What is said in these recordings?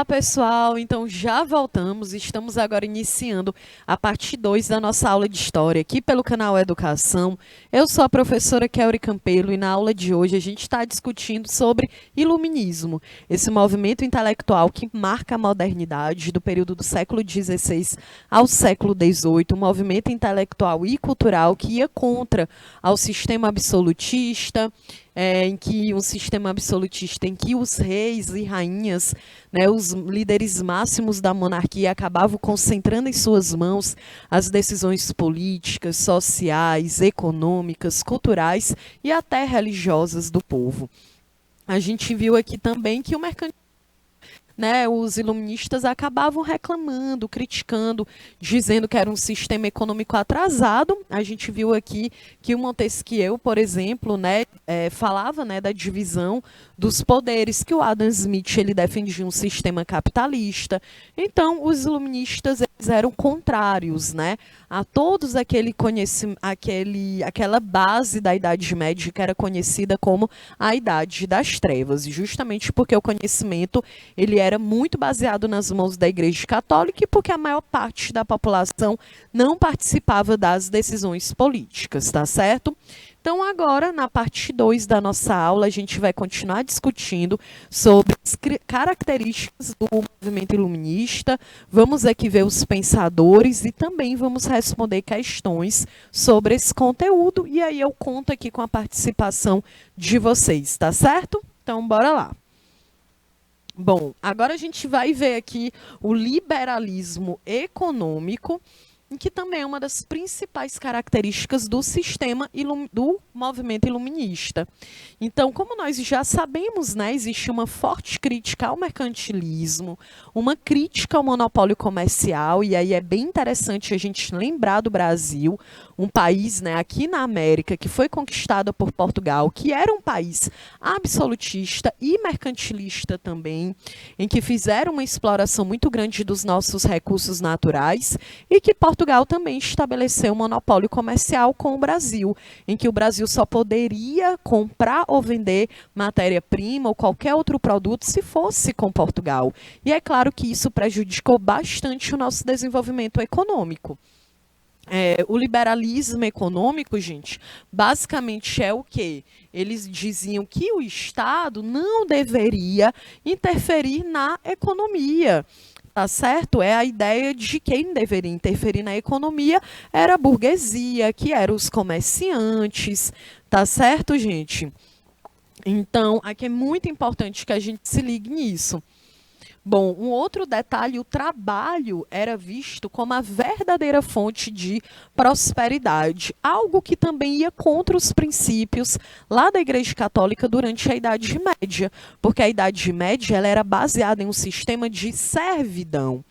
Olá, pessoal! Então, já voltamos. Estamos agora iniciando a parte 2 da nossa aula de História aqui pelo canal Educação. Eu sou a professora Kelly Campelo e na aula de hoje a gente está discutindo sobre Iluminismo, esse movimento intelectual que marca a modernidade do período do século XVI ao século XVIII, um movimento intelectual e cultural que ia contra ao sistema absolutista, em que um sistema absolutista em que os reis e rainhas, né, os líderes máximos da monarquia acabavam concentrando em suas mãos as decisões políticas, sociais, econômicas, culturais e até religiosas do povo. A gente viu aqui também que o mercantilismo, né, os iluministas acabavam reclamando, criticando, dizendo que era um sistema econômico atrasado. A gente viu aqui que o Montesquieu, por exemplo, né, falava, né, da divisão dos poderes, que o Adam Smith ele defendia um sistema capitalista. Então, os iluministas eles eram contrários, né, a todos aquele conhecimento, aquela base da Idade Média que era conhecida como a Idade das Trevas, e justamente porque o conhecimento ele era muito baseado nas mãos da Igreja Católica e porque a maior parte da população não participava das decisões políticas, tá certo? Então, agora, na parte 2 da nossa aula, a gente vai continuar discutindo sobre as características do movimento iluminista, vamos aqui ver os pensadores e também vamos responder questões sobre esse conteúdo, e aí eu conto aqui com a participação de vocês, tá certo? Então, bora lá. Bom, agora a gente vai ver aqui o liberalismo econômico, que também é uma das principais características do sistema do movimento iluminista. Então, como nós já sabemos, né, existe uma forte crítica ao mercantilismo, uma crítica ao monopólio comercial, e aí é bem interessante a gente lembrar do Brasil, um país, né, aqui na América, que foi conquistado por Portugal, que era um país absolutista e mercantilista também, em que fizeram uma exploração muito grande dos nossos recursos naturais, e que Portugal também estabeleceu um monopólio comercial com o Brasil, em que o Brasil só poderia comprar ou vender matéria-prima ou qualquer outro produto se fosse com Portugal. E é claro que isso prejudicou bastante o nosso desenvolvimento econômico. O liberalismo econômico, gente, basicamente é o quê? Eles diziam que o Estado não deveria interferir na economia. Tá certo? É a ideia de quem deveria interferir na economia era a burguesia, que eram os comerciantes, tá certo, gente? Então, aqui é muito importante que a gente se ligue nisso. Bom, um outro detalhe, o trabalho era visto como a verdadeira fonte de prosperidade, algo que também ia contra os princípios lá da Igreja Católica durante a Idade Média, porque a Idade Média ela era baseada em um sistema de servidão.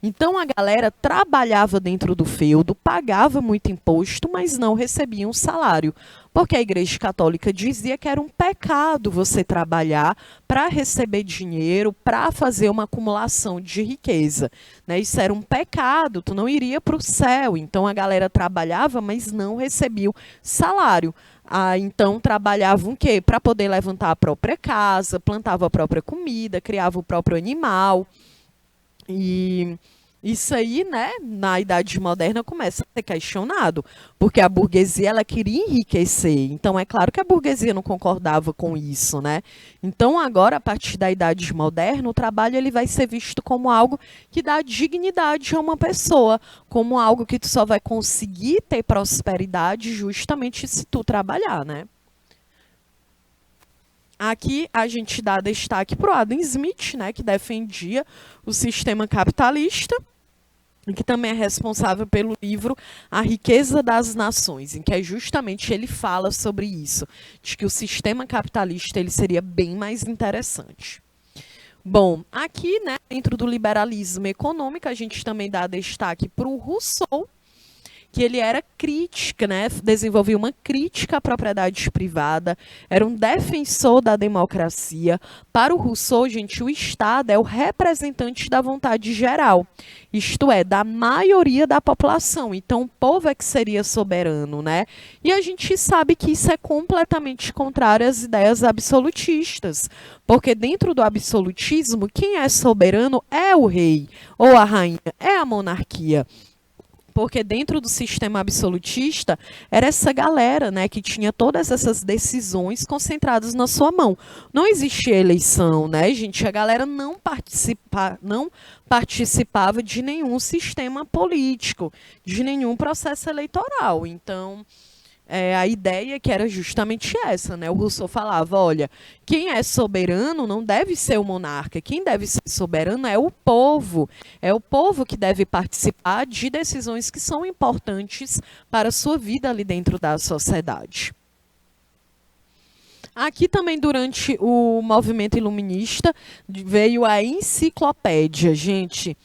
Então a galera trabalhava dentro do feudo, pagava muito imposto, mas não recebia um salário, porque a Igreja Católica dizia que era um pecado você trabalhar para receber dinheiro, para fazer uma acumulação de riqueza, né? Isso era um pecado, tu não iria para o céu. Então a galera trabalhava, mas não recebia o salário. Então trabalhavam o quê? Para poder levantar a própria casa, plantava a própria comida, criava o próprio animal. E isso aí, né, na Idade Moderna começa a ser questionado, porque a burguesia ela queria enriquecer. Então é claro que a burguesia não concordava com isso, né? Então agora, a partir da Idade Moderna, o trabalho ele vai ser visto como algo que dá dignidade a uma pessoa, como algo que tu só vai conseguir ter prosperidade justamente se tu trabalhar, né? Aqui a gente dá destaque para o Adam Smith, né, que defendia o sistema capitalista, e que também é responsável pelo livro A Riqueza das Nações, em que justamente ele fala sobre isso, de que o sistema capitalista ele seria bem mais interessante. Bom, aqui, dentro do liberalismo econômico, a gente também dá destaque para o Rousseau, que ele era crítica, né? Desenvolvia uma crítica à propriedade privada, era um defensor da democracia. Para o Rousseau, gente, o Estado é o representante da vontade geral, isto é, da maioria da população. Então, o povo é que seria soberano, né? E a gente sabe que isso é completamente contrário às ideias absolutistas, porque dentro do absolutismo, quem é soberano é o rei ou a rainha, é a monarquia. Porque dentro do sistema absolutista era essa galera, né, que tinha todas essas decisões concentradas na sua mão. Não existia eleição, né, gente? A galera não participava de nenhum sistema político, de nenhum processo eleitoral. Então, a ideia que era justamente essa, né? O Rousseau falava, olha, quem é soberano não deve ser o monarca, quem deve ser soberano é o povo que deve participar de decisões que são importantes para a sua vida ali dentro da sociedade. Aqui também, durante o movimento iluminista, veio a enciclopédia, gente.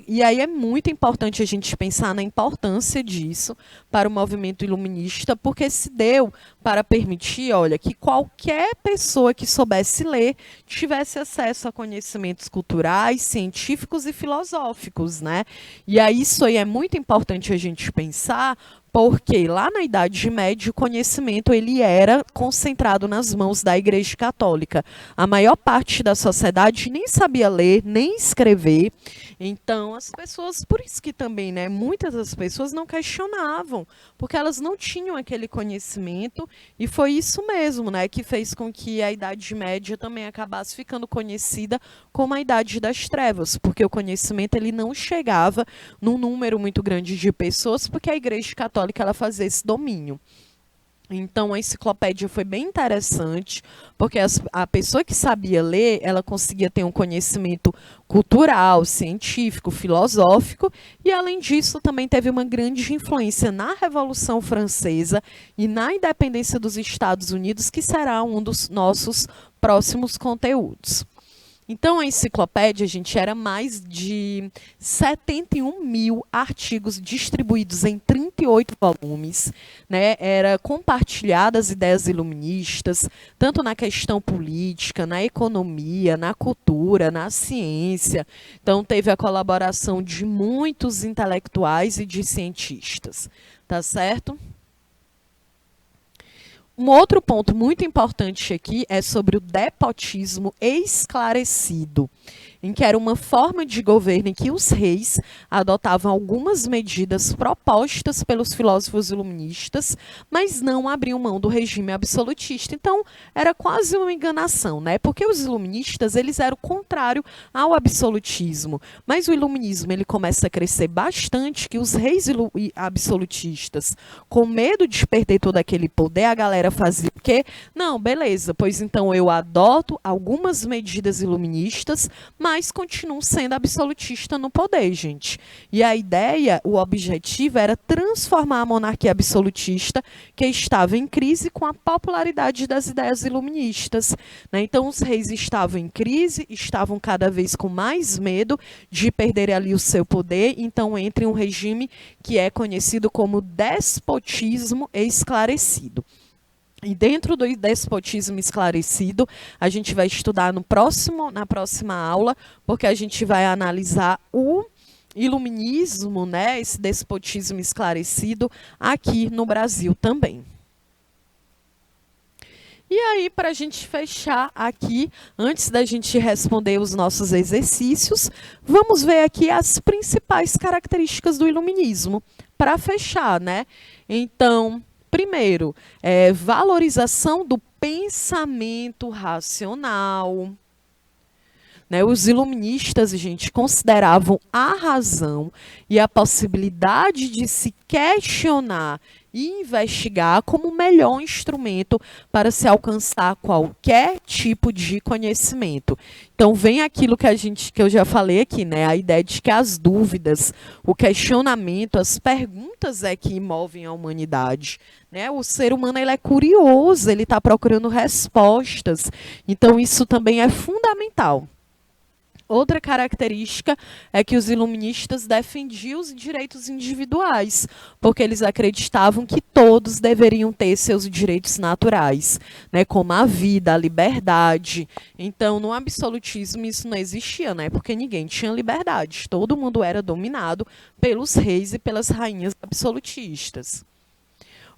E aí é muito importante a gente pensar na importância disso para o movimento iluminista, porque se deu para permitir, olha, que qualquer pessoa que soubesse ler tivesse acesso a conhecimentos culturais, científicos e filosóficos, né? E aí isso aí é muito importante a gente pensar, porque lá na Idade Média o conhecimento ele era concentrado nas mãos da Igreja Católica. A maior parte da sociedade nem sabia ler, nem escrever. Então, as pessoas, por isso que também, né, muitas das pessoas não questionavam, porque elas não tinham aquele conhecimento, e foi isso mesmo, né, que fez com que a Idade Média também acabasse ficando conhecida como a Idade das Trevas, porque o conhecimento ele não chegava num número muito grande de pessoas, porque a Igreja Católica ela fazia esse domínio. Então, a enciclopédia foi bem interessante, porque a pessoa que sabia ler, ela conseguia ter um conhecimento cultural, científico, filosófico, e, além disso, também teve uma grande influência na Revolução Francesa e na independência dos Estados Unidos, que será um dos nossos próximos conteúdos. Então, a enciclopédia, gente, era mais de 71 mil artigos distribuídos em 38 volumes, né? Era compartilhada as ideias iluministas, tanto na questão política, na economia, na cultura, na ciência. Então, teve a colaboração de muitos intelectuais e de cientistas, tá certo? Um outro ponto muito importante aqui é sobre o despotismo esclarecido, em que era uma forma de governo em que os reis adotavam algumas medidas propostas pelos filósofos iluministas, mas não abriam mão do regime absolutista. Então, era quase uma enganação, né? Porque os iluministas, eles eram o contrário ao absolutismo, mas o iluminismo ele começa a crescer bastante, que os reis absolutistas, com medo de perder todo aquele poder, a galera fazia o quê? Não, beleza, pois então eu adoto algumas medidas iluministas, mas continuam sendo absolutista no poder, gente. E a ideia, o objetivo era transformar a monarquia absolutista, que estava em crise, com a popularidade das ideias iluministas, né? Então, os reis estavam em crise, estavam cada vez com mais medo de perder ali o seu poder, então entra em um regime que é conhecido como despotismo esclarecido. E dentro do despotismo esclarecido, a gente vai estudar na próxima aula, porque a gente vai analisar o iluminismo, né, esse despotismo esclarecido, aqui no Brasil também. E aí, para a gente fechar aqui, antes da gente responder os nossos exercícios, vamos ver aqui as principais características do iluminismo, para fechar, né? Então, primeiro, valorização do pensamento racional. Né, os iluministas, gente, consideravam a razão e a possibilidade de se questionar e investigar como o melhor instrumento para se alcançar qualquer tipo de conhecimento. Então, vem aquilo que eu já falei aqui, né? A ideia de que as dúvidas, o questionamento, as perguntas é que movem a humanidade. Né? O ser humano ele é curioso, ele está procurando respostas. Então, isso também é fundamental. Outra característica é que os iluministas defendiam os direitos individuais, porque eles acreditavam que todos deveriam ter seus direitos naturais, né, como a vida, a liberdade. Então, no absolutismo isso não existia, né, porque ninguém tinha liberdade. Todo mundo era dominado pelos reis e pelas rainhas absolutistas.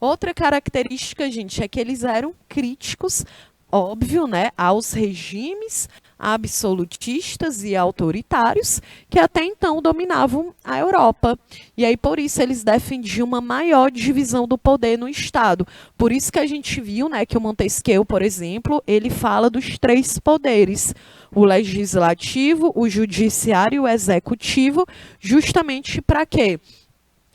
Outra característica, gente, é que eles eram críticos, óbvio, né, aos regimes absolutistas e autoritários que até então dominavam a Europa. E aí, por isso, eles defendiam uma maior divisão do poder no Estado. Por isso que a gente viu, né, que o Montesquieu, por exemplo, ele fala dos três poderes: o legislativo, o judiciário e o executivo, justamente para quê?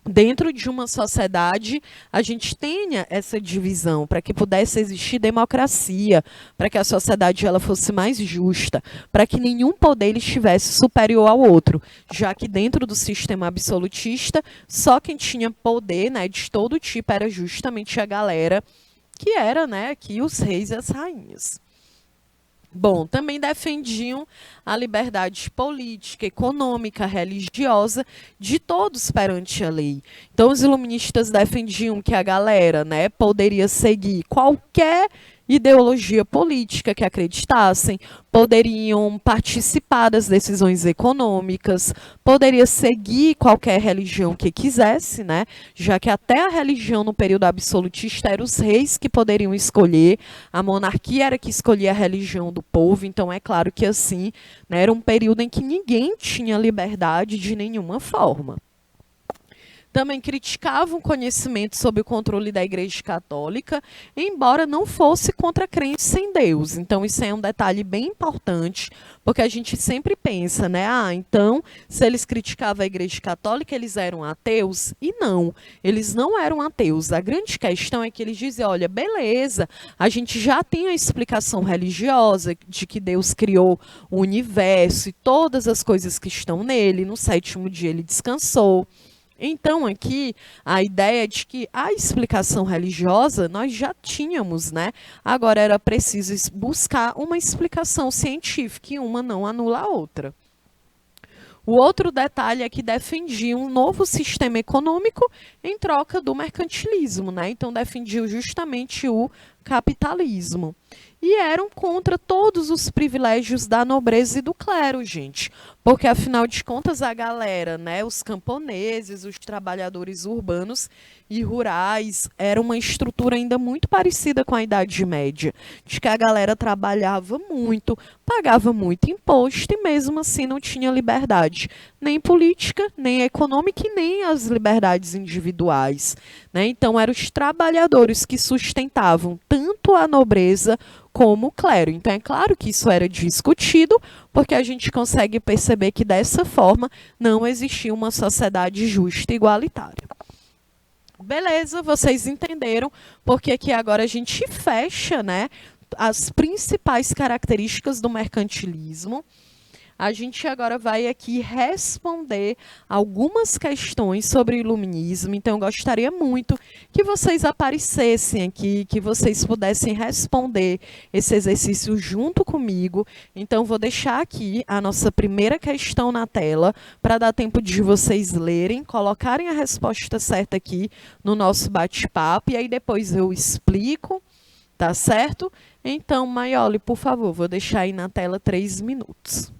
Dentro de uma sociedade, a gente tenha essa divisão para que pudesse existir democracia, para que a sociedade ela fosse mais justa, para que nenhum poder estivesse superior ao outro, já que dentro do sistema absolutista, só quem tinha poder, né, de todo tipo era justamente a galera que era, né, aqui os reis e as rainhas. Bom, também defendiam a liberdade política, econômica, religiosa de todos perante a lei. Então, os iluministas defendiam que a galera, né, poderia seguir qualquer ideologia política que acreditassem, poderiam participar das decisões econômicas, poderia seguir qualquer religião que quisesse, né, já que até a religião no período absolutista eram os reis que poderiam escolher, a monarquia era que escolhia a religião do povo, então é claro que assim, né, era um período em que ninguém tinha liberdade de nenhuma forma. Também criticavam o conhecimento sob o controle da Igreja Católica, embora não fosse contra a crença em Deus. Então, isso é um detalhe bem importante, porque a gente sempre pensa, né? Ah, então, se eles criticavam a Igreja Católica, eles eram ateus? E não, eles não eram ateus. A grande questão é que eles dizem, olha, beleza, a gente já tem a explicação religiosa de que Deus criou o universo e todas as coisas que estão nele, no sétimo dia ele descansou. Então, aqui, a ideia de que a explicação religiosa nós já tínhamos, né? Agora era preciso buscar uma explicação científica e uma não anula a outra. O outro detalhe é que defendiam um novo sistema econômico em troca do mercantilismo, né? Então defendiam justamente o capitalismo. E eram contra todos os privilégios da nobreza e do clero, gente. Porque, afinal de contas, a galera, né, os camponeses, os trabalhadores urbanos e rurais, era uma estrutura ainda muito parecida com a Idade Média, de que a galera trabalhava muito, pagava muito imposto e mesmo assim não tinha liberdade, nem política, nem econômica e nem as liberdades individuais, né? Então, eram os trabalhadores que sustentavam tanto a nobreza como o clero. Então, é claro que isso era discutido, porque a gente consegue perceber que dessa forma não existia uma sociedade justa e igualitária. Beleza, vocês entenderam, porque aqui agora a gente fecha, né, as principais características do mercantilismo. A gente agora vai aqui responder algumas questões sobre o iluminismo. Então, eu gostaria muito que vocês aparecessem aqui, que vocês pudessem responder esse exercício junto comigo. Então, vou deixar aqui a nossa primeira questão na tela para dar tempo de vocês lerem, colocarem a resposta certa aqui no nosso bate-papo e aí depois eu explico, tá certo? Então, Maioli, por favor, vou deixar aí na tela 3 minutos.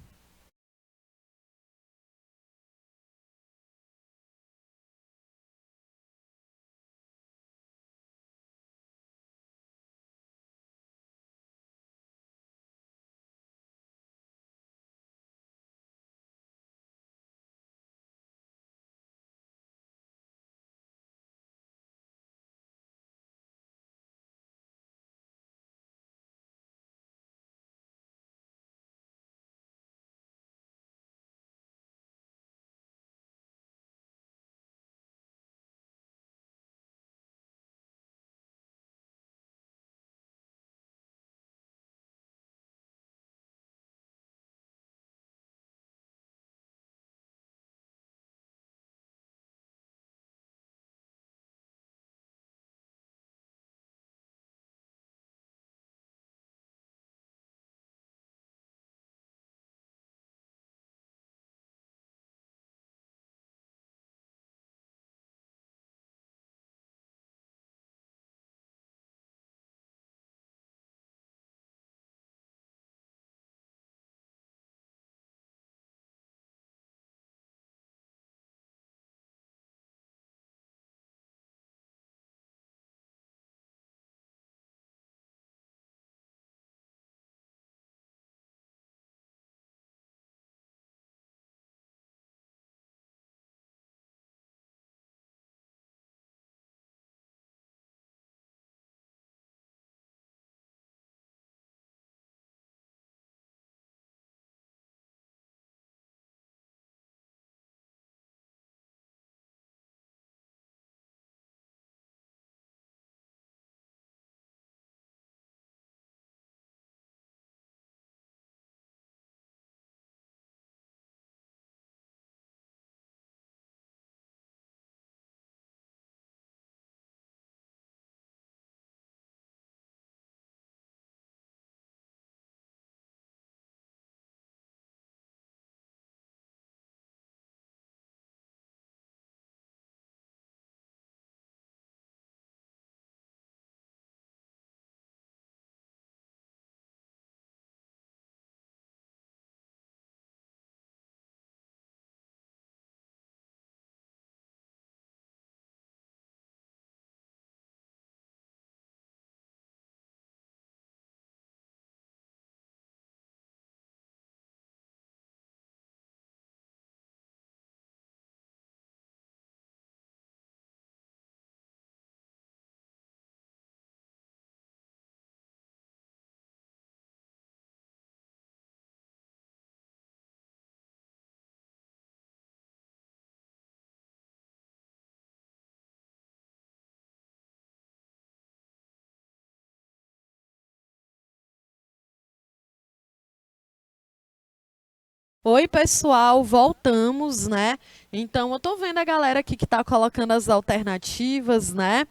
Oi, pessoal, voltamos, né? Então, eu tô vendo a galera aqui que tá colocando as alternativas, né?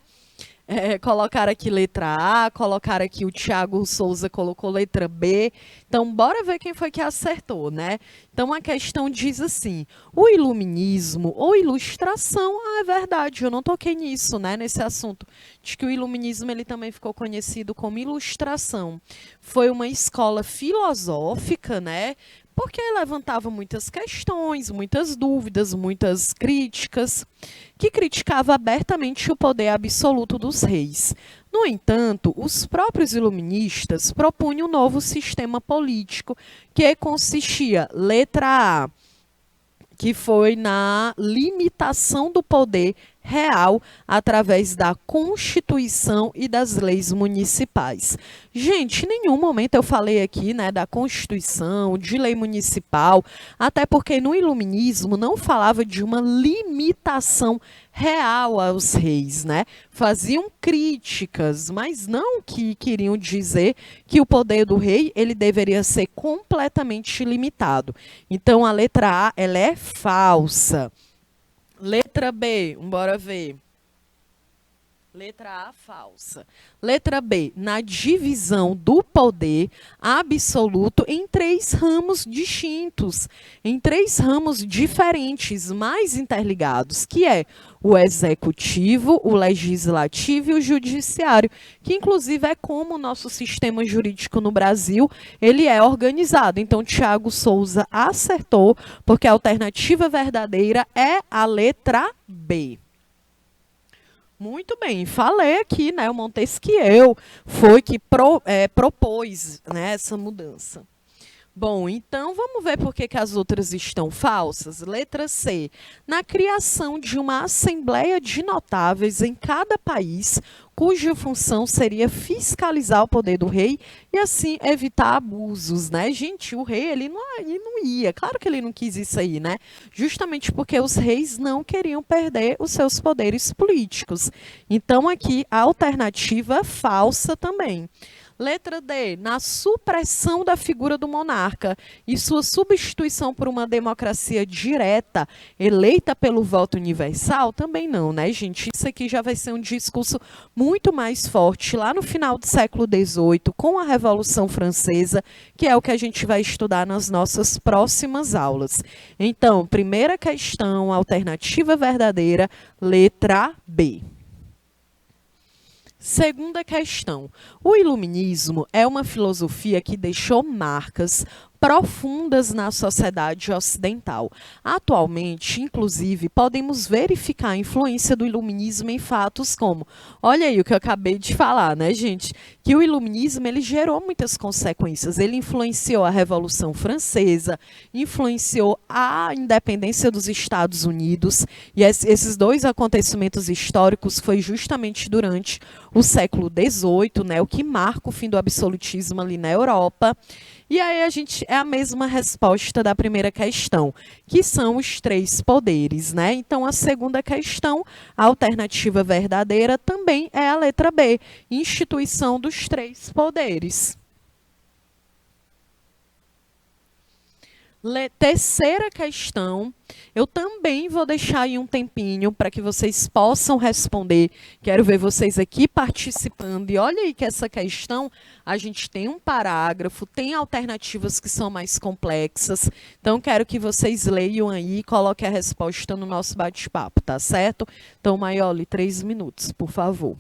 Colocaram aqui letra A, colocaram aqui o Thiago Souza colocou letra B. Então, bora ver quem foi que acertou, né? Então, a questão diz assim: o iluminismo ou ilustração, é verdade, eu não toquei nisso, né, nesse assunto, de que o iluminismo ele também ficou conhecido como ilustração. Foi uma escola filosófica, né? Porque levantava muitas questões, muitas dúvidas, muitas críticas, que criticava abertamente o poder absoluto dos reis. No entanto, os próprios iluministas propunham um novo sistema político que consistia, letra A, que foi na limitação do poder real através da Constituição e das leis municipais. Gente, em nenhum momento eu falei aqui, né, da Constituição, de lei municipal, até porque no iluminismo não falava de uma limitação real aos reis, né? Faziam críticas, mas não que queriam dizer que o poder do rei ele deveria ser completamente limitado. Então a letra A ela é falsa. Letra B, bora ver. Letra A, falsa. Letra B, na divisão do poder absoluto em três ramos distintos, em três ramos diferentes, mais interligados, que é o executivo, o legislativo e o judiciário, que inclusive é como o nosso sistema jurídico no Brasil, ele é organizado. Então, Thiago Souza acertou, porque a alternativa verdadeira é a letra B. Muito bem, falei aqui, né? O Montesquieu foi que propôs, né, essa mudança. Bom, então vamos ver por que, que as outras estão falsas. Letra C. Na criação de uma assembleia de notáveis em cada país, cuja função seria fiscalizar o poder do rei e assim evitar abusos, né? Gente, o rei ele não ia, claro que ele não quis isso aí, né? Justamente porque os reis não queriam perder os seus poderes políticos. Então aqui a alternativa falsa também. Letra D, na supressão da figura do monarca e sua substituição por uma democracia direta, eleita pelo voto universal, também não, né, gente? Isso aqui já vai ser um discurso muito mais forte lá no final do século XVIII, com a Revolução Francesa, que é o que a gente vai estudar nas nossas próximas aulas. Então, primeira questão, alternativa verdadeira, letra B. Segunda questão. O iluminismo é uma filosofia que deixou marcas profundas na sociedade ocidental. Atualmente, inclusive, podemos verificar a influência do iluminismo em fatos como, olha aí o que eu acabei de falar, né, gente? Que o iluminismo ele gerou muitas consequências. Ele influenciou a Revolução Francesa, influenciou a independência dos Estados Unidos, e esses dois acontecimentos históricos foi justamente durante o século XVIII, né, o que marca o fim do absolutismo ali na Europa. E aí a gente é a mesma resposta da primeira questão, que são os três poderes, né? Então a segunda questão, a alternativa verdadeira também é a letra B, instituição dos três poderes. Terceira questão, eu também vou deixar aí um tempinho para que vocês possam responder. Quero ver vocês aqui participando. E olha aí que essa questão, a gente tem um parágrafo, tem alternativas que são mais complexas. Então, quero que vocês leiam aí e coloquem a resposta no nosso bate-papo, tá certo? Então, Maioli, 3 minutos, por favor.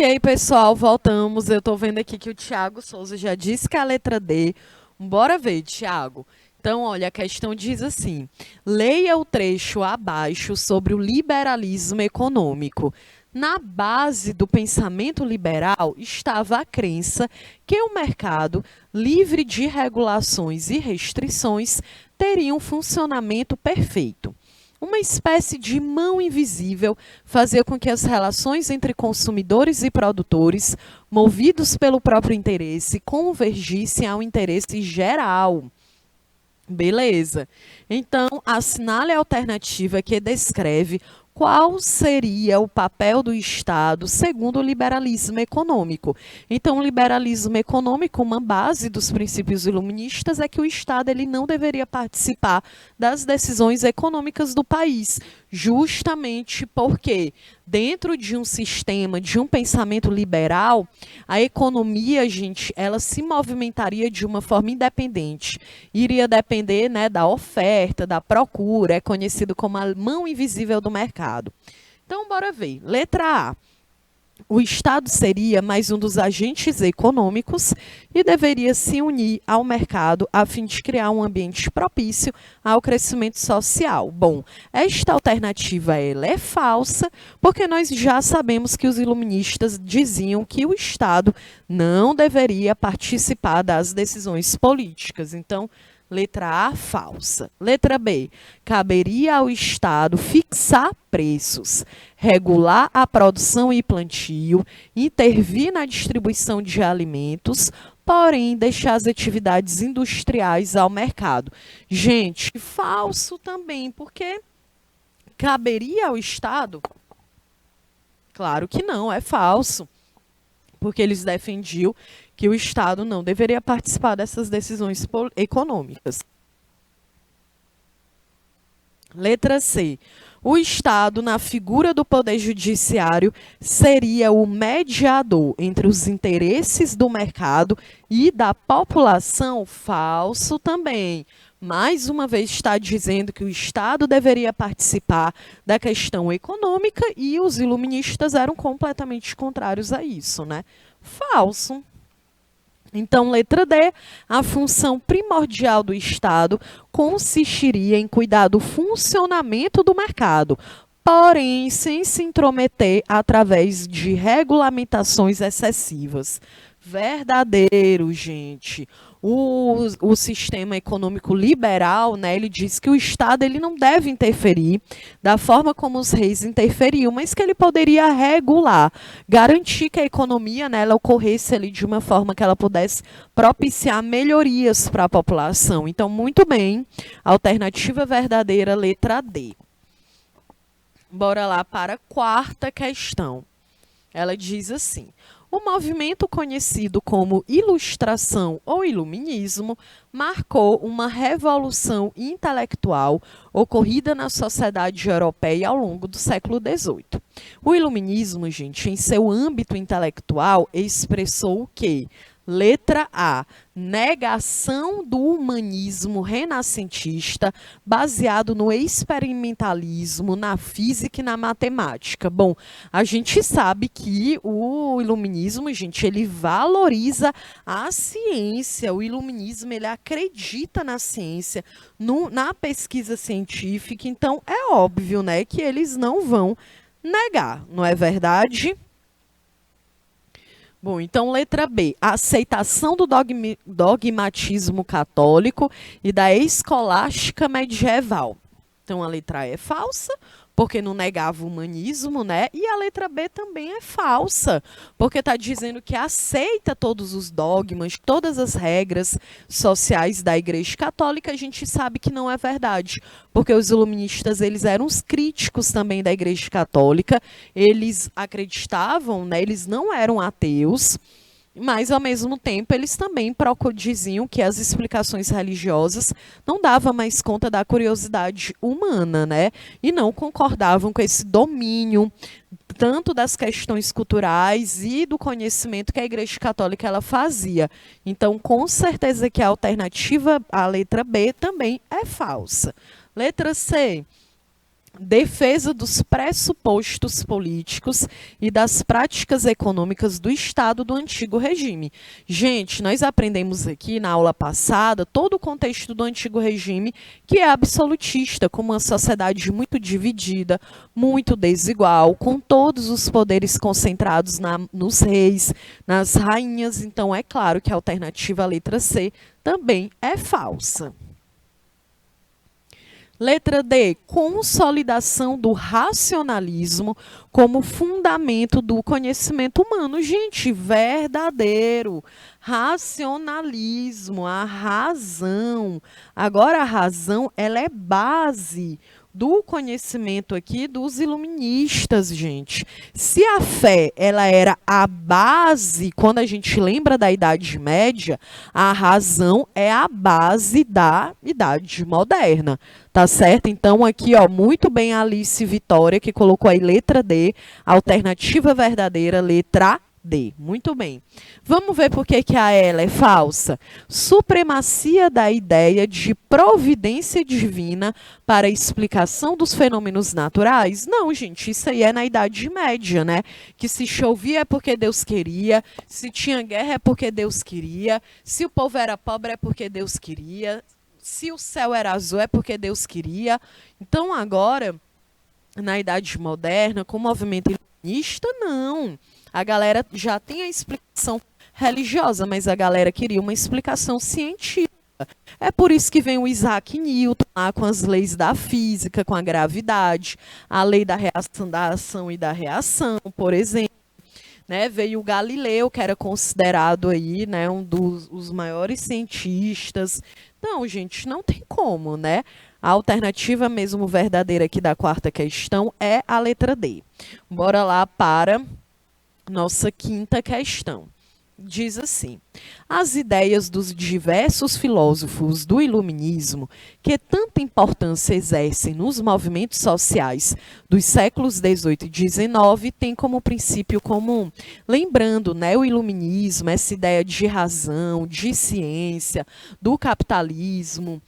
Ok, pessoal, voltamos. Eu estou vendo aqui que o Tiago Souza já disse que é a letra D. Bora ver, Tiago. Então, olha, a questão diz assim: leia o trecho abaixo sobre o liberalismo econômico. Na base do pensamento liberal estava a crença que o mercado, livre de regulações e restrições, teria um funcionamento perfeito. Uma espécie de mão invisível fazia com que as relações entre consumidores e produtores, movidos pelo próprio interesse, convergissem ao interesse geral. Beleza. Então, assinale a alternativa que descreve qual seria o papel do Estado segundo o liberalismo econômico. Então, o liberalismo econômico, uma base dos princípios iluministas, é que o Estado ele não deveria participar das decisões econômicas do país, justamente porque dentro de um sistema, de um pensamento liberal, a economia, gente, ela se movimentaria de uma forma independente. Iria depender, né, da oferta, da procura, é conhecido como a mão invisível do mercado. Então, bora ver. Letra A. O Estado seria mais um dos agentes econômicos e deveria se unir ao mercado a fim de criar um ambiente propício ao crescimento social. Bom, esta alternativa ela é falsa, porque nós já sabemos que os iluministas diziam que o Estado não deveria participar das decisões políticas. Então, letra A, falsa. Letra B, caberia ao Estado fixar preços, regular a produção e plantio, intervir na distribuição de alimentos, porém deixar as atividades industriais ao mercado. Gente, falso também, porque caberia ao Estado? Claro que não, é falso, porque eles defendiam que o Estado não deveria participar dessas decisões econômicas. Letra C. O Estado, na figura do Poder Judiciário, seria o mediador entre os interesses do mercado e da população. Falso também. Mais uma vez está dizendo que o Estado deveria participar da questão econômica e os iluministas eram completamente contrários a isso, né? Falso. Então, letra D, a função primordial do Estado consistiria em cuidar do funcionamento do mercado, porém sem se intrometer através de regulamentações excessivas. Verdadeiro, gente. O sistema econômico liberal, né, ele diz que o Estado ele não deve interferir da forma como os reis interferiam, mas que ele poderia regular, garantir que a economia, né, ela ocorresse ali de uma forma que ela pudesse propiciar melhorias para a população. Então, muito bem, alternativa verdadeira, letra D. Bora lá para a quarta questão. Ela diz assim: o movimento conhecido como Ilustração ou Iluminismo marcou uma revolução intelectual ocorrida na sociedade europeia ao longo do século XVIII. O Iluminismo, gente, em seu âmbito intelectual, expressou o quê? Letra A, negação do humanismo renascentista baseado no experimentalismo, na física e na matemática. Bom, a gente sabe que o iluminismo, gente, ele valoriza a ciência. O iluminismo, ele acredita na ciência, na pesquisa científica. Então, é óbvio, né, que eles não vão negar, não é verdade? Bom, então, letra B, a aceitação do dogmatismo católico e da escolástica medieval. Então, a letra A é falsa, porque não negava o humanismo, né? E a letra B também é falsa, porque está dizendo que aceita todos os dogmas, todas as regras sociais da Igreja Católica. A gente sabe que não é verdade, porque os iluministas eles eram os críticos também da Igreja Católica, eles acreditavam, né? Eles não eram ateus, mas, ao mesmo tempo, eles também diziam que as explicações religiosas não davam mais conta da curiosidade humana, né? E não concordavam com esse domínio, tanto das questões culturais e do conhecimento que a Igreja Católica ela fazia. Então, com certeza que a alternativa, a letra B, também é falsa. Letra C. defesa dos pressupostos políticos e das práticas econômicas do Estado do antigo regime. Gente, nós aprendemos aqui na aula passada todo o contexto do antigo regime, que é absolutista, com uma sociedade muito dividida, muito desigual, com todos os poderes concentrados nos reis, nas rainhas. Então, é claro que a alternativa à letra C também é falsa. Letra D, consolidação do racionalismo como fundamento do conhecimento humano. Gente, verdadeiro. Racionalismo, a razão. Agora, a razão, ela é base do conhecimento aqui dos iluministas, gente. Se a fé, ela era a base, quando a gente lembra da Idade Média, a razão é a base da Idade Moderna. Tá certo? Então, aqui, ó, muito bem a Alice Vitória, que colocou aí letra D, alternativa verdadeira, letra D. Muito bem. Vamos ver por que a ela é falsa. Supremacia da ideia de providência divina para a explicação dos fenômenos naturais? Não, gente, isso aí é na Idade Média, né? Que se chovia é porque Deus queria, se tinha guerra é porque Deus queria, se o povo era pobre é porque Deus queria, se o céu era azul é porque Deus queria. Então, agora, na Idade Moderna, com o movimento iluminista, não. A galera já tem a explicação religiosa, mas a galera queria uma explicação científica. É por isso que vem o Isaac Newton lá com as leis da física, com a gravidade, a lei da reação, da ação e da reação, por exemplo. Né, veio o Galileu, que era considerado aí, né, um dos maiores cientistas. Não, gente, não tem como, né? A alternativa mesmo verdadeira aqui da quarta questão é a letra D. Bora lá para nossa quinta questão. Diz assim: as ideias dos diversos filósofos do iluminismo, que tanta importância exercem nos movimentos sociais dos séculos XVIII e XIX, têm como princípio comum. Lembrando, né, o iluminismo, essa ideia de razão, de ciência, do capitalismo,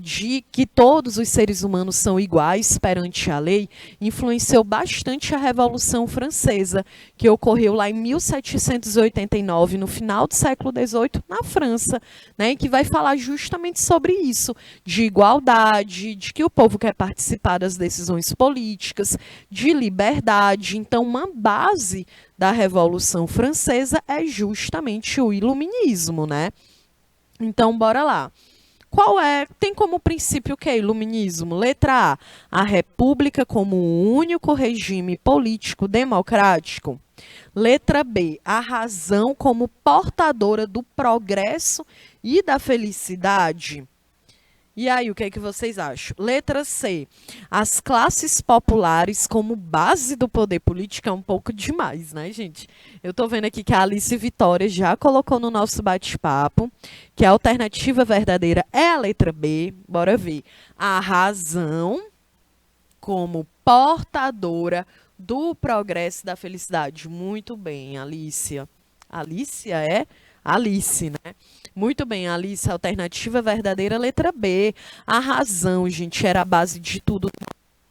de que todos os seres humanos são iguais perante a lei, influenciou bastante a Revolução Francesa, que ocorreu lá em 1789, no final do século XVIII, na França, né, que vai falar justamente sobre isso, de igualdade, de que o povo quer participar das decisões políticas, de liberdade. Então, uma base da Revolução Francesa é justamente o iluminismo, né? Então, bora lá. Qual é? Tem como princípio o que é iluminismo? Letra A república como o único regime político democrático. Letra B, a razão como portadora do progresso e da felicidade. E aí, o que é que vocês acham? Letra C, as classes populares como base do poder político. É um pouco demais, né, gente? Eu estou vendo aqui que a Alice Vitória já colocou no nosso bate-papo que a alternativa verdadeira é a letra B. Bora ver. A razão como portadora do progresso e da felicidade. Muito bem, Alicia. Alicia é Alice, né? Muito bem, Alice, alternativa verdadeira, letra B. A razão, gente, era a base de tudo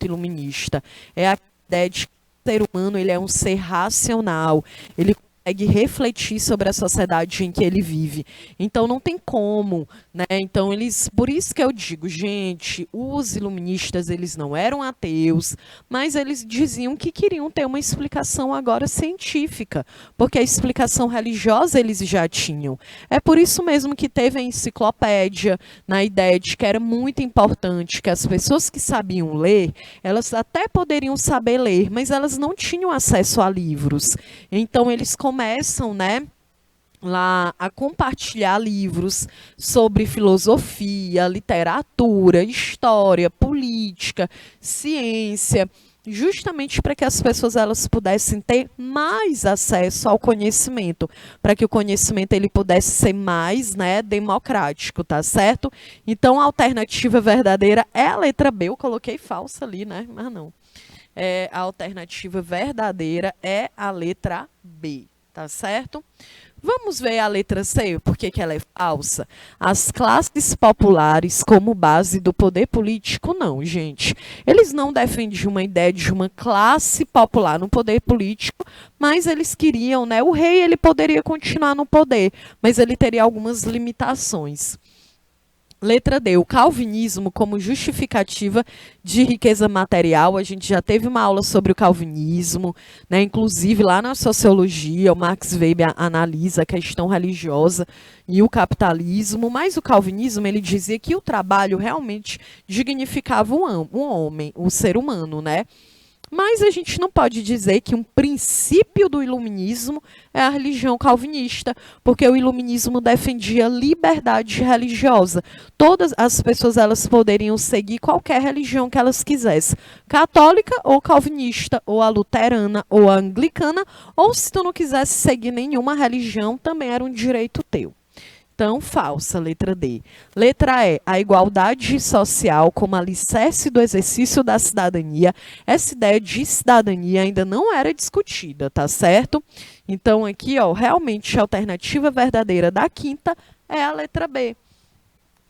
iluminista. É a ideia de que o ser humano ele é um ser racional. Ele consegue refletir sobre a sociedade em que ele vive. Então, não tem como, né? Então, por isso que eu digo, gente, os iluministas, eles não eram ateus, mas eles diziam que queriam ter uma explicação agora científica, porque a explicação religiosa eles já tinham. É por isso mesmo que teve a enciclopédia, na ideia de que era muito importante que as pessoas que sabiam ler, elas até poderiam saber ler, mas elas não tinham acesso a livros. Então, eles começam, né, lá a compartilhar livros sobre filosofia, literatura, história, política, ciência, justamente para que as pessoas elas pudessem ter mais acesso ao conhecimento, para que o conhecimento ele pudesse ser mais, né, democrático, tá certo? Então, a alternativa verdadeira é a letra B. Eu coloquei falsa ali, né? Mas não. A alternativa verdadeira é a letra B. tá certo? Vamos ver a letra C, por que ela é falsa? As classes populares como base do poder político, não, gente. Eles não defendiam uma ideia de uma classe popular no poder político, mas eles queriam, né? O rei ele poderia continuar no poder, mas ele teria algumas limitações. Letra D, o calvinismo como justificativa de riqueza material. A gente já teve uma aula sobre o calvinismo, né? Inclusive lá na sociologia, o Max Weber analisa a questão religiosa e o capitalismo, mas o calvinismo ele dizia que o trabalho realmente dignificava o homem, o ser humano, né? Mas a gente não pode dizer que um princípio do iluminismo é a religião calvinista, porque o iluminismo defendia liberdade religiosa. Todas as pessoas elas poderiam seguir qualquer religião que elas quisessem, católica ou calvinista, ou a luterana ou a anglicana, ou se tu não quisesse seguir nenhuma religião, também era um direito teu. Então, falsa, letra D. Letra E, a igualdade social como alicerce do exercício da cidadania. Essa ideia de cidadania ainda não era discutida, tá certo? Então, aqui, ó, realmente a alternativa verdadeira da quinta é a letra B.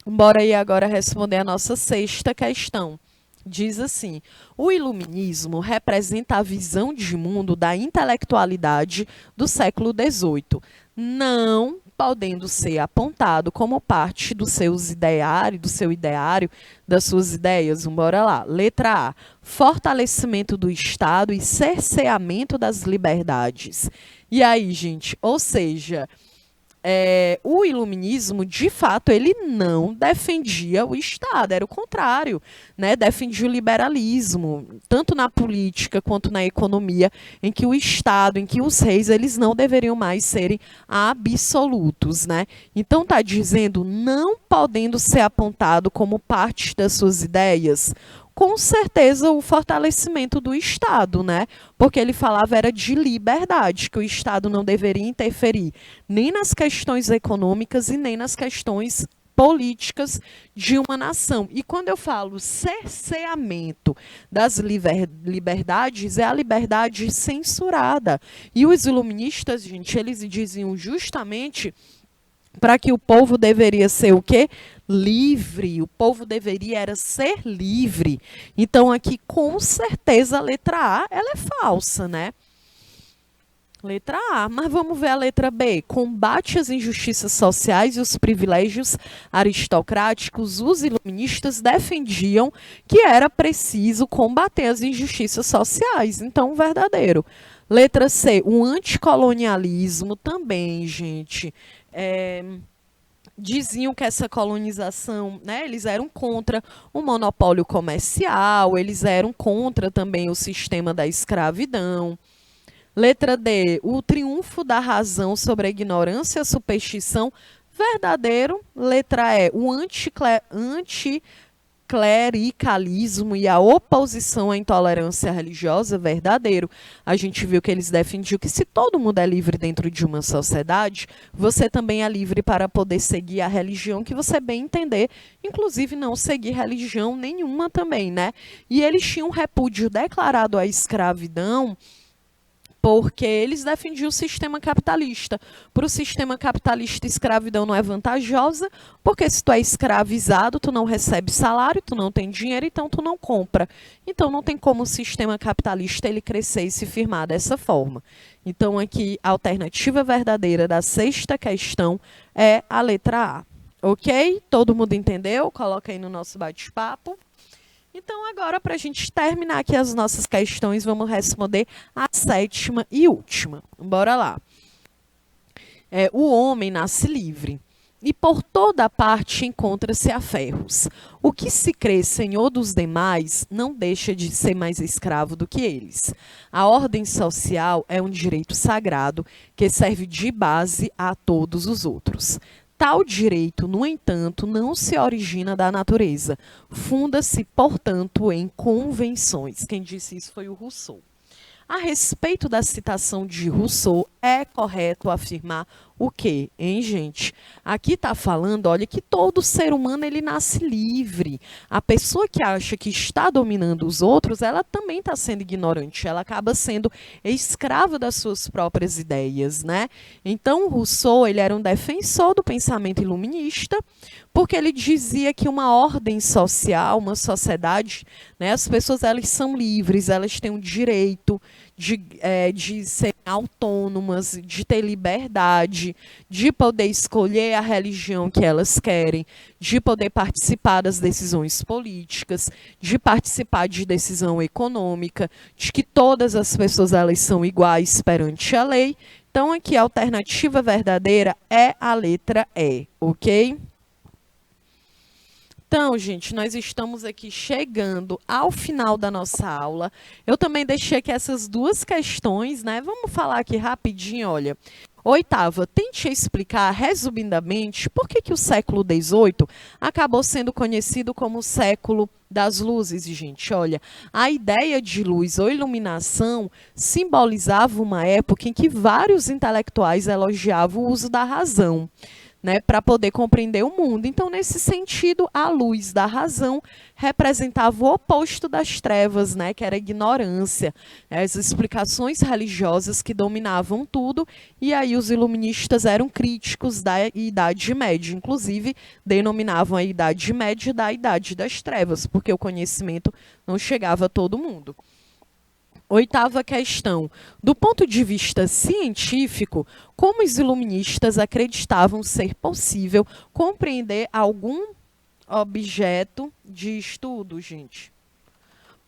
Bora aí agora responder a nossa sexta questão. Diz assim: o iluminismo representa a visão de mundo da intelectualidade do século XVIII, não podendo ser apontado como parte do seu ideário, das suas ideias. Bora lá. Letra A: fortalecimento do Estado e cerceamento das liberdades. E aí, gente, ou seja, o iluminismo, de fato, ele não defendia o Estado, era o contrário, né? Defendia o liberalismo, tanto na política quanto na economia, em que o Estado, em que os reis, eles não deveriam mais serem absolutos, né? Então, está dizendo, não podendo ser apontado como parte das suas ideias, com certeza o fortalecimento do Estado, né? Porque ele falava era de liberdade, que o Estado não deveria interferir nem nas questões econômicas e nem nas questões políticas de uma nação. E quando eu falo cerceamento das liberdades, é a liberdade censurada. E os iluministas, gente, eles diziam justamente para que o povo deveria ser o quê? Livre. O povo deveria era ser livre. Então, aqui, com certeza, a letra A, ela é falsa, né? Letra A, mas vamos ver a letra B. Combate às injustiças sociais e os privilégios aristocráticos, os iluministas defendiam que era preciso combater as injustiças sociais. Então, verdadeiro. Letra C, o anticolonialismo também, gente. Diziam que essa colonização, né, eles eram contra o monopólio comercial, eles eram contra também o sistema da escravidão. Letra D, o triunfo da razão sobre a ignorância e a superstição, verdadeiro. Letra E, o anticlericalismo e a oposição à intolerância religiosa, verdadeiro. A gente viu que eles defendiam que se todo mundo é livre dentro de uma sociedade, você também é livre para poder seguir a religião que você bem entender, inclusive não seguir religião nenhuma também, né? E eles tinham um repúdio declarado à escravidão, porque eles defendiam o sistema capitalista. Para o sistema capitalista, escravidão não é vantajosa, porque se tu é escravizado, tu não recebe salário, tu não tem dinheiro, então tu não compra. Então não tem como o sistema capitalista ele crescer e se firmar dessa forma. Então aqui, a alternativa verdadeira da sexta questão é a letra A. Ok? Todo mundo entendeu? Coloca aí no nosso bate-papo. Então, agora, para a gente terminar aqui as nossas questões, vamos responder a sétima e última. Bora lá. O homem nasce livre e por toda parte encontra-se a ferros. O que se crê senhor dos demais não deixa de ser mais escravo do que eles. A ordem social é um direito sagrado que serve de base a todos os outros. Tal direito, no entanto, não se origina da natureza. Funda-se, portanto, em convenções. Quem disse isso foi o Rousseau. A respeito da citação de Rousseau, é correto afirmar o quê, hein, gente? Aqui está falando, olha, que todo ser humano ele nasce livre. A pessoa que acha que está dominando os outros, ela também está sendo ignorante, ela acaba sendo escrava das suas próprias ideias, né? Então, Rousseau, ele era um defensor do pensamento iluminista, porque ele dizia que uma ordem social, uma sociedade, né, as pessoas elas são livres, elas têm o direito de serem autônomas, de ter liberdade, de poder escolher a religião que elas querem, de poder participar das decisões políticas, de participar de decisão econômica, de que todas as pessoas elas são iguais perante a lei. Então, aqui a alternativa verdadeira é a letra E, ok? Então, gente, nós estamos aqui chegando ao final da nossa aula. Eu também deixei aqui essas duas questões, né? Vamos falar aqui rapidinho, olha. Oitava, tente explicar, resumidamente, por que o século XVIII acabou sendo conhecido como o século das luzes, gente. Olha, a ideia de luz ou iluminação simbolizava uma época em que vários intelectuais elogiavam o uso da razão, né, para poder compreender o mundo. Então, nesse sentido, a luz da razão representava o oposto das trevas, né, que era a ignorância, as explicações religiosas que dominavam tudo, e aí os iluministas eram críticos da Idade Média, inclusive denominavam a Idade Média da Idade das Trevas, porque o conhecimento não chegava a todo mundo. Oitava questão. Do ponto de vista científico, como os iluministas acreditavam ser possível compreender algum objeto de estudo, gente?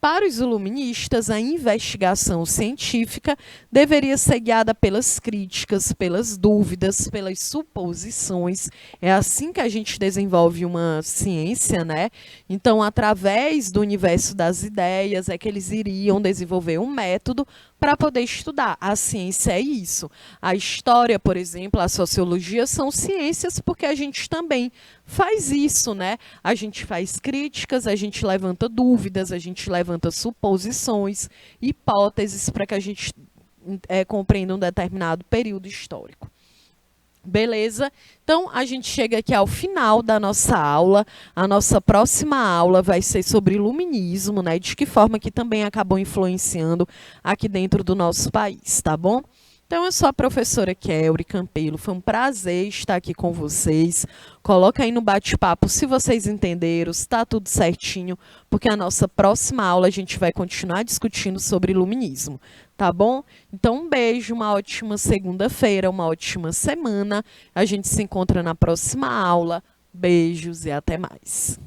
Para os iluministas, a investigação científica deveria ser guiada pelas críticas, pelas dúvidas, pelas suposições. É assim que a gente desenvolve uma ciência, né? Então, através do universo das ideias, é que eles iriam desenvolver um método para poder estudar. A ciência é isso. A história, por exemplo, a sociologia são ciências porque a gente também faz isso, né? A gente faz críticas, a gente levanta dúvidas, a gente levanta suposições, hipóteses para que a gente compreenda um determinado período histórico. Beleza? Então, a gente chega aqui ao final da nossa aula. A nossa próxima aula vai ser sobre iluminismo, né? De que forma que também acabou influenciando aqui dentro do nosso país, tá bom? Então, eu sou a professora Kelly Campelo. Foi um prazer estar aqui com vocês. Coloca aí no bate-papo se vocês entenderam, se está tudo certinho, porque a nossa próxima aula a gente vai continuar discutindo sobre iluminismo, tá bom? Então, um beijo, uma ótima segunda-feira, uma ótima semana. A gente se encontra na próxima aula. Beijos e até mais.